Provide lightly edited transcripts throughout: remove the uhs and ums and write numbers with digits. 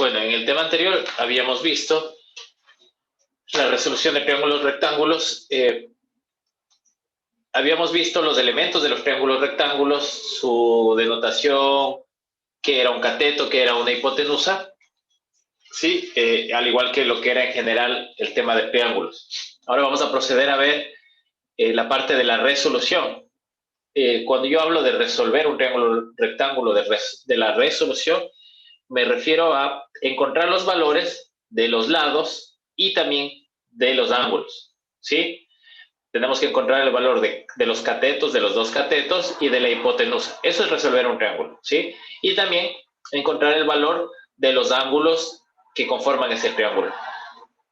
Bueno, en el tema anterior habíamos visto la resolución de triángulos rectángulos. Habíamos visto los elementos de los triángulos rectángulos, su denotación, qué era un cateto, qué era una hipotenusa, ¿sí? Al igual que lo que era en general el tema de triángulos. Ahora vamos a proceder a ver la parte de la resolución. Cuando yo hablo de resolver un triángulo rectángulo, de la resolución, me refiero a encontrar los valores de los lados y también de los ángulos, ¿sí? Tenemos que encontrar el valor de los catetos, de los dos catetos y de la hipotenusa. Eso es resolver un triángulo, ¿sí? Y también encontrar el valor de los ángulos que conforman ese triángulo.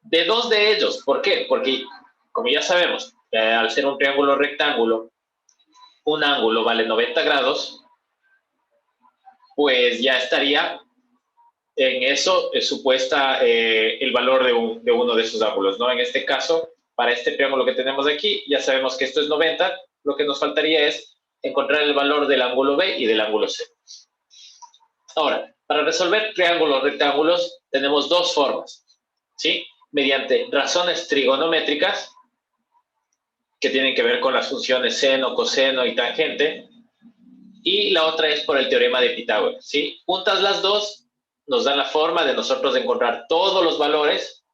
De dos de ellos, ¿por qué? Porque, como ya sabemos, al ser un triángulo rectángulo, un ángulo vale 90 grados, pues ya estaría en eso supuesta el valor de uno de esos ángulos, ¿no? En este caso, para este triángulo que tenemos aquí, ya sabemos que esto es 90, lo que nos faltaría es encontrar el valor del ángulo B y del ángulo C. Ahora, para resolver triángulos rectángulos tenemos dos formas, ¿sí? Mediante razones trigonométricas, que tienen que ver con las funciones seno, coseno y tangente, y la otra es por el teorema de Pitágoras, ¿sí? Juntas las dos nos dan la forma de nosotros encontrar todos los valores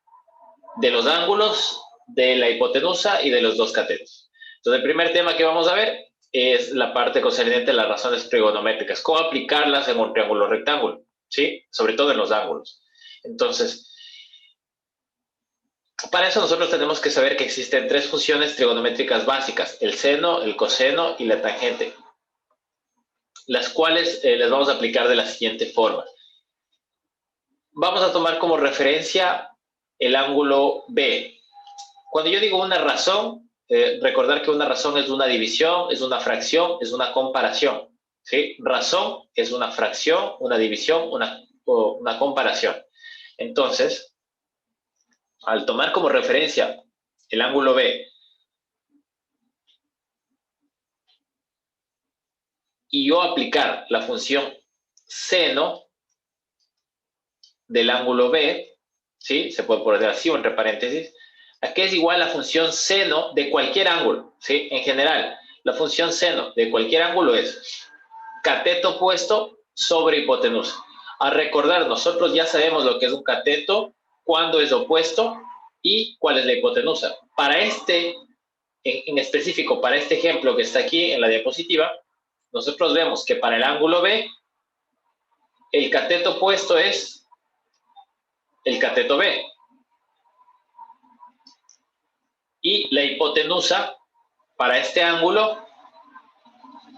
de los ángulos, de la hipotenusa y de los dos catetos. Entonces, el primer tema que vamos a ver es la parte concerniente a las razones trigonométricas, cómo aplicarlas en un triángulo rectángulo, ¿sí? Sobre todo en los ángulos. Entonces, para eso nosotros tenemos que saber que existen tres funciones trigonométricas básicas, el seno, el coseno y la tangente, las cuales les vamos a aplicar de la siguiente forma. Vamos a tomar como referencia el ángulo B. Cuando yo digo una razón, recordar que una razón es una división, es una fracción, es una comparación, ¿sí? Razón es una fracción, una división, una comparación. Entonces, al tomar como referencia el ángulo B y yo aplicar la función seno del ángulo B, ¿sí? Se puede poner así o entre paréntesis, aquí es igual a la función seno de cualquier ángulo, ¿sí? En general, la función seno de cualquier ángulo es cateto opuesto sobre hipotenusa. A recordar, nosotros ya sabemos lo que es un cateto, cuándo es opuesto y cuál es la hipotenusa. Para en específico, para este ejemplo que está aquí en la diapositiva, nosotros vemos que para el ángulo B, el cateto opuesto es el cateto B. Y la hipotenusa para este ángulo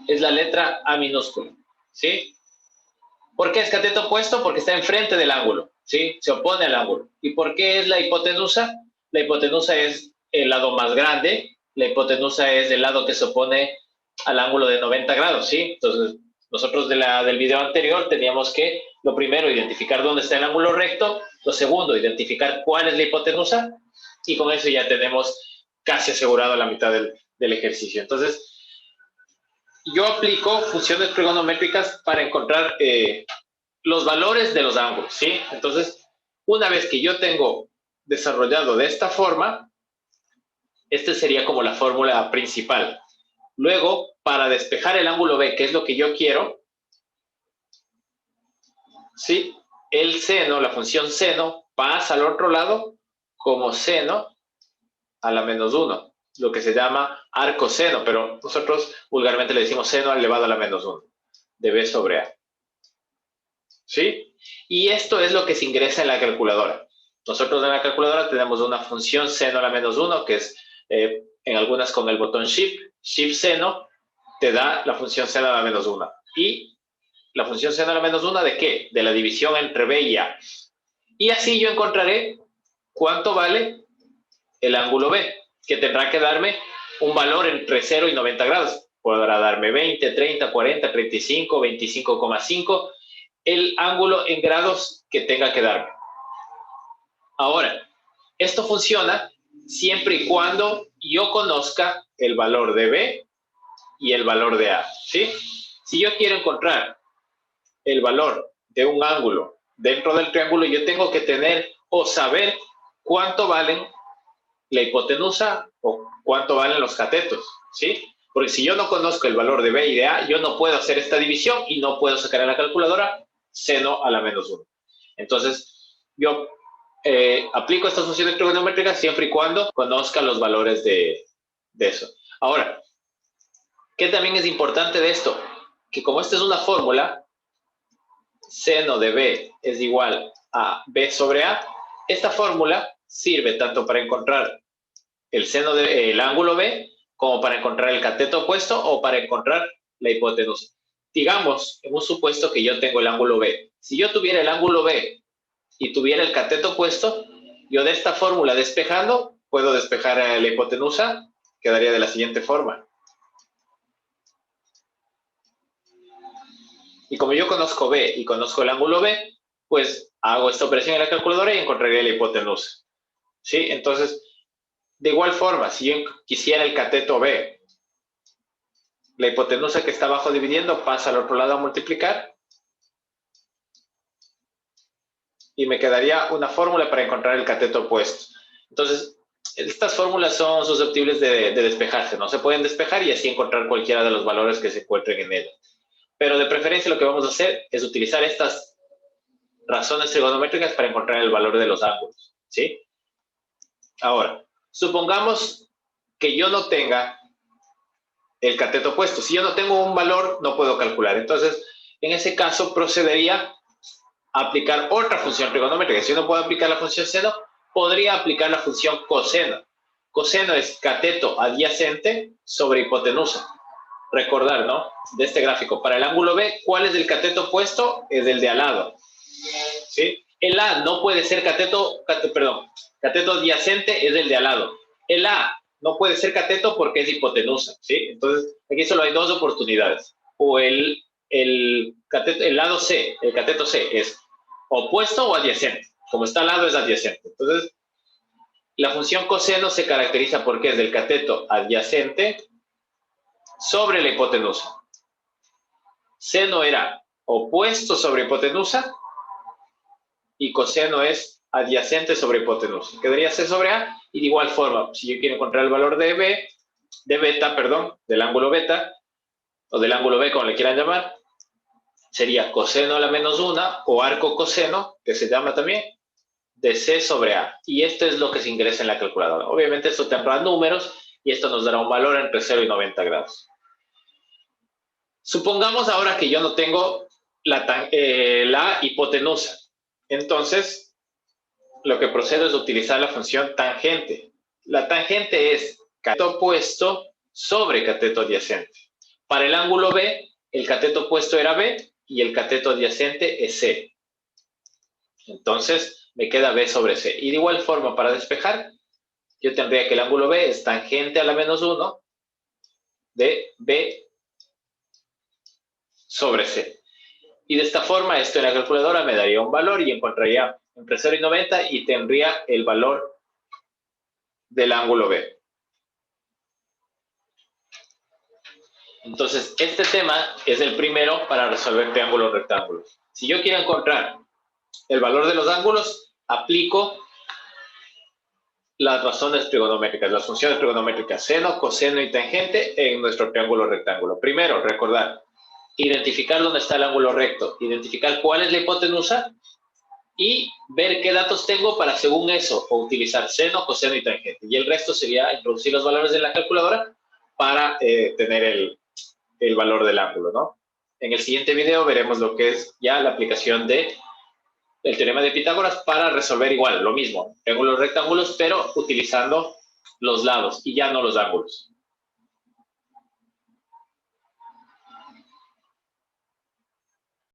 es la letra A minúscula, ¿sí? ¿Por qué es cateto opuesto? Porque está enfrente del ángulo, ¿sí? Se opone al ángulo. ¿Y por qué es la hipotenusa? La hipotenusa es el lado más grande, la hipotenusa es el lado que se opone al ángulo de 90 grados, ¿sí? Entonces, nosotros del video anterior teníamos que, lo primero, identificar dónde está el ángulo recto, lo segundo, identificar cuál es la hipotenusa, y con eso ya tenemos casi asegurado la mitad del ejercicio. Entonces, yo aplico funciones trigonométricas para encontrar los valores de los ángulos, ¿sí? Entonces, una vez que yo tengo desarrollado de esta forma, esta sería como la fórmula principal. Luego, para despejar el ángulo B, que es lo que yo quiero, ¿sí? El seno, la función seno, pasa al otro lado como seno a la menos 1, lo que se llama arcoseno, pero nosotros vulgarmente le decimos seno elevado a la menos 1, de B sobre A. ¿Sí? Y esto es lo que se ingresa en la calculadora. Nosotros en la calculadora tenemos una función seno a la menos 1, que es en algunas con el botón Shift seno, te da la función seno a la menos 1. ¿Y la función seno a la menos 1 de qué? De la división entre B y A. Y así yo encontraré cuánto vale el ángulo B, que tendrá que darme un valor entre 0 y 90 grados. Podrá darme 20, 30, 40, 35, 25,5, el ángulo en grados que tenga que darme. Ahora, esto funciona siempre y cuando yo conozca el valor de B y el valor de A, ¿sí? Si yo quiero encontrar el valor de un ángulo dentro del triángulo yo tengo que tener o saber cuánto valen la hipotenusa o cuánto valen los catetos, ¿sí? Porque si yo no conozco el valor de B y de A, yo no puedo hacer esta división y no puedo sacar en la calculadora seno a la menos 1. Entonces, yo aplico estas funciones trigonométricas siempre y cuando conozca los valores de eso. Ahora, ¿qué también es importante de esto? Que como esta es una fórmula, seno de B es igual a B sobre A, esta fórmula sirve tanto para encontrar el seno del ángulo B como para encontrar el cateto opuesto o para encontrar la hipotenusa. Digamos, hemos supuesto que yo tengo el ángulo B. Si yo tuviera el ángulo B y tuviera el cateto opuesto, yo de esta fórmula despejando puedo despejar la hipotenusa, quedaría de la siguiente forma. Y como yo conozco B y conozco el ángulo B, pues hago esta operación en la calculadora y encontraría la hipotenusa. ¿Sí? Entonces, de igual forma, si yo quisiera el cateto B, la hipotenusa que está abajo dividiendo pasa al otro lado a multiplicar y me quedaría una fórmula para encontrar el cateto opuesto. Entonces, estas fórmulas son susceptibles de despejarse, no se pueden despejar y así encontrar cualquiera de los valores que se encuentren en ellas. Pero de preferencia lo que vamos a hacer es utilizar estas razones trigonométricas para encontrar el valor de los ángulos, ¿sí? Ahora, supongamos que yo no tenga el cateto opuesto. Si yo no tengo un valor, no puedo calcular. Entonces, en ese caso, procedería a aplicar otra función trigonométrica. Si yo no puedo aplicar la función seno, podría aplicar la función coseno. Coseno es cateto adyacente sobre hipotenusa. Recordar, ¿no? De este gráfico. Para el ángulo B, ¿cuál es el cateto opuesto? Es el de al lado. ¿Sí? El A no puede ser cateto adyacente es el de al lado. El A no puede ser cateto porque es hipotenusa, ¿sí? Entonces, aquí solo hay dos oportunidades. O el lado C, el cateto C, es opuesto o adyacente. Como está al lado, es adyacente. Entonces, la función coseno se caracteriza porque es del cateto adyacente sobre la hipotenusa. Seno era opuesto sobre hipotenusa y coseno es adyacente sobre hipotenusa. Quedaría C sobre A y de igual forma, si yo quiero encontrar el valor de beta, del ángulo beta, o del ángulo B, como le quieran llamar, sería coseno a la menos 1 o arco coseno, que se llama también, de C sobre A. Y esto es lo que se ingresa en la calculadora. Obviamente esto tendrá números y esto nos dará un valor entre 0 y 90 grados. Supongamos ahora que yo no tengo la hipotenusa. Entonces, lo que procedo es utilizar la función tangente. La tangente es cateto opuesto sobre cateto adyacente. Para el ángulo B, el cateto opuesto era B y el cateto adyacente es C. Entonces, me queda B sobre C. Y de igual forma, para despejar, yo tendría que el ángulo B es tangente a la menos 1 de B sobre C. Y de esta forma, esto en la calculadora me daría un valor y encontraría entre 0 y 90 y tendría el valor del ángulo B. Entonces, este tema es el primero para resolver triángulos rectángulos. Si yo quiero encontrar el valor de los ángulos, aplico las razones trigonométricas, las funciones trigonométricas seno, coseno y tangente en nuestro triángulo rectángulo. Primero, recordar, identificar dónde está el ángulo recto, identificar cuál es la hipotenusa y ver qué datos tengo para, según eso, utilizar seno, coseno y tangente. Y el resto sería introducir los valores en la calculadora para tener el valor del ángulo, ¿no? En el siguiente video veremos lo que es ya la aplicación del teorema de Pitágoras para resolver igual, lo mismo, triángulos rectángulos, pero utilizando los lados y ya no los ángulos.